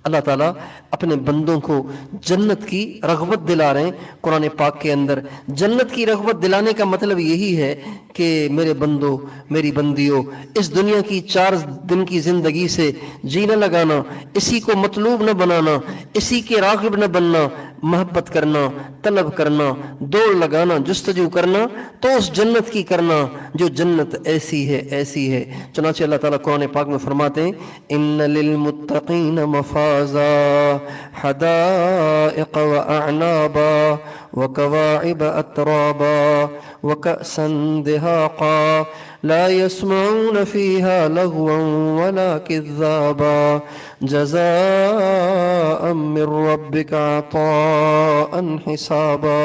اللہ تعالیٰ اپنے بندوں کو جنت کی رغبت دلا رہے ہیں قرآن پاک کے اندر۔ جنت کی رغبت دلانے کا مطلب یہی ہے کہ میرے بندوں، میری بندیوں، اس دنیا کی 4 دن کی زندگی سے جینا لگانا، اسی کو مطلوب نہ بنانا، اسی کے راغب نہ بننا، محبت کرنا، طلب کرنا، دوڑ لگانا، جستجو کرنا تو اس جنت کی کرنا جو جنت ایسی ہے ایسی ہے۔ چنانچہ اللہ تعالیٰ قرآن پاک میں فرماتے ہیں ان للمتقین مفازا حدائق واعنابا وکواعب اترابا وکأسا دہاقا لا يسمعون فيها لغوا ولا كذابا جزاء من ربك عطاء حسابا۔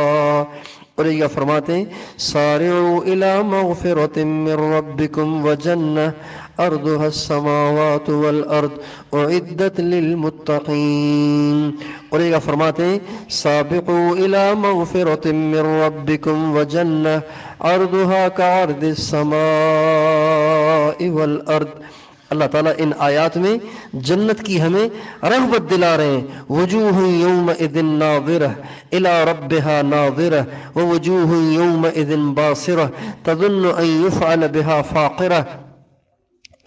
اور یہ فرماتے ہیں سارعوا الى مغفرة من ربكم وجنة ارضها السماوات والارض اعدت للمتقین۔ اور یہ فرماتے ہیں سابقوا الى مغفرة من ربكم وجنة عرضها كعرض السماء والارض۔ اللہ تعالیٰ ان آیات میں جنت کی ہمیں رغبت دلا رہے ہیں۔ وجوہ یومئذ ناظرہ الی ربہا ناظرہ ووجوہ یومئذ باصرہ تظن ان یفعل بہا فاقرہ۔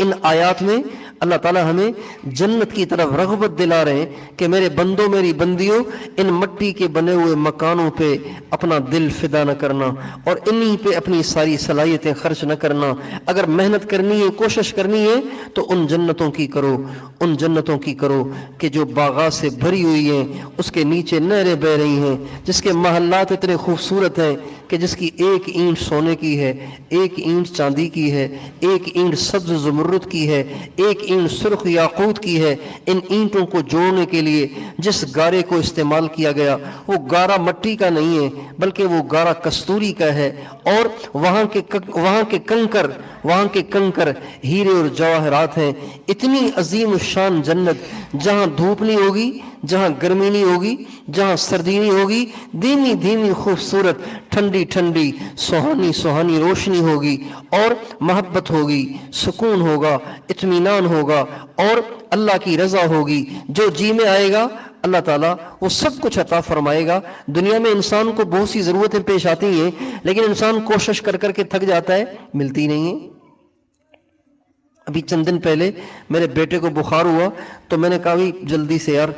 ان آیات میں اللہ تعالیٰ ہمیں جنت کی طرف رغبت دلا رہے ہیں کہ میرے بندوں، میری بندیوں، ان مٹی کے بنے ہوئے مکانوں پہ اپنا دل فدا نہ کرنا اور انہی پہ اپنی ساری صلاحیتیں خرچ نہ کرنا۔ اگر محنت کرنی ہے، کوشش کرنی ہے تو ان جنتوں کی کرو، ان جنتوں کی کرو کہ جو باغات سے بھری ہوئی ہیں، اس کے نیچے نہریں بہہ رہی ہیں، جس کے محلات اتنے خوبصورت ہیں کہ جس کی ایک اینٹ سونے کی ہے، ایک اینٹ چاندی کی ہے، ایک اینٹ سبز زمرد کی ہے، ایک اینٹ سرخ یاقوت کی ہے۔ ان اینٹوں کو جوڑنے کے لیے جس گارے کو استعمال کیا گیا وہ گارا مٹی کا نہیں ہے بلکہ وہ گارا کستوری کا ہے، اور وہاں کے کنکر ہیرے اور جواہرات ہیں۔ اتنی عظیم الشان جنت جہاں دھوپ نہیں ہوگی، جہاں گرمی نہیں ہوگی، جہاں سردی نہیں ہوگی، دھیمی دھیمی خوبصورت ٹھنڈی ٹھنڈی سہانی سہانی روشنی ہوگی اور محبت ہوگی، سکون ہوگا، اطمینان ہوگا اور اللہ کی رضا ہوگی۔ جو جی میں آئے گا اللہ تعالیٰ وہ سب کچھ عطا فرمائے گا۔ دنیا میں انسان کو بہت سی ضرورتیں پیش آتی ہیں لیکن انسان کوشش کر کر کے تھک جاتا ہے، ملتی نہیں ہے۔ ابھی چند دن پہلے میرے بیٹے کو بخار ہوا تو میں نے کہا بھی جلدی سے یار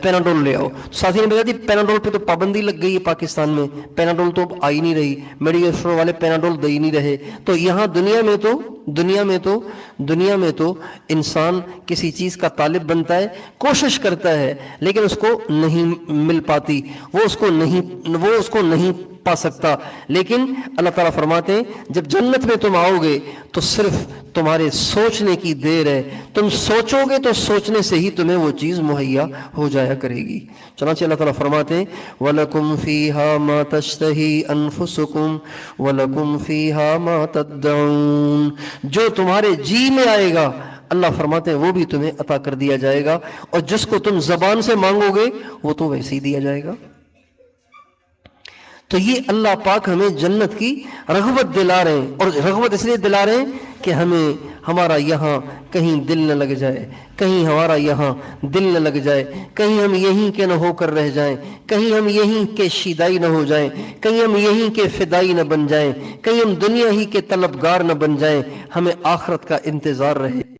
پیناڈول لے آؤ۔ ساتھی نے بتایا تھی پیناڈول پہ تو پابندی لگ گئی ہے پاکستان میں، پیناڈول تو اب آ ہی نہیں رہی، میڈیکل اسٹور والے پیناڈول دے ہی نہیں رہے۔ تو یہاں دنیا میں تو انسان کسی چیز کا طالب بنتا ہے، کوشش کرتا ہے لیکن اس کو نہیں مل پاتی، وہ اس کو نہیں پا سکتا۔ لیکن اللہ تعالیٰ فرماتے ہیں جب جنت میں تم آؤ گے تو صرف تمہارے سوچنے کی دیر ہے، تم سوچو گے تو سوچنے سے ہی تمہیں وہ چیز مہیا ہو جایا کرے گی۔ چنانچہ اللہ تعالیٰ فرماتے ہیں وَلَكُمْ فِيهَا مَا تَشْتَهِي أَنفُسُكُمْ وَلَكُمْ فِيهَا مَا تَدَّعُونَ۔ جو تمہارے جی میں آئے گا اللہ فرماتے ہیں وہ بھی تمہیں عطا کر دیا جائے گا، اور جس کو تم زبان سے مانگو گے وہ تو ویسے ہی دیا جائے گا۔ تو یہ اللہ پاک ہمیں جنت کی رغبت دلا رہے ہیں، اور رغبت اس لیے دلا رہے ہیں کہ ہمارا یہاں کہیں دل نہ لگ جائے، کہیں ہمارا یہاں دل نہ لگ جائے، کہیں ہم یہیں کے نہ ہو کر رہ جائیں، کہیں ہم یہیں کے شیدائی نہ ہو جائیں، کہیں ہم یہیں کے فدائی نہ بن جائیں، کہیں ہم دنیا ہی کے طلبگار نہ بن جائیں، ہمیں آخرت کا انتظار رہے۔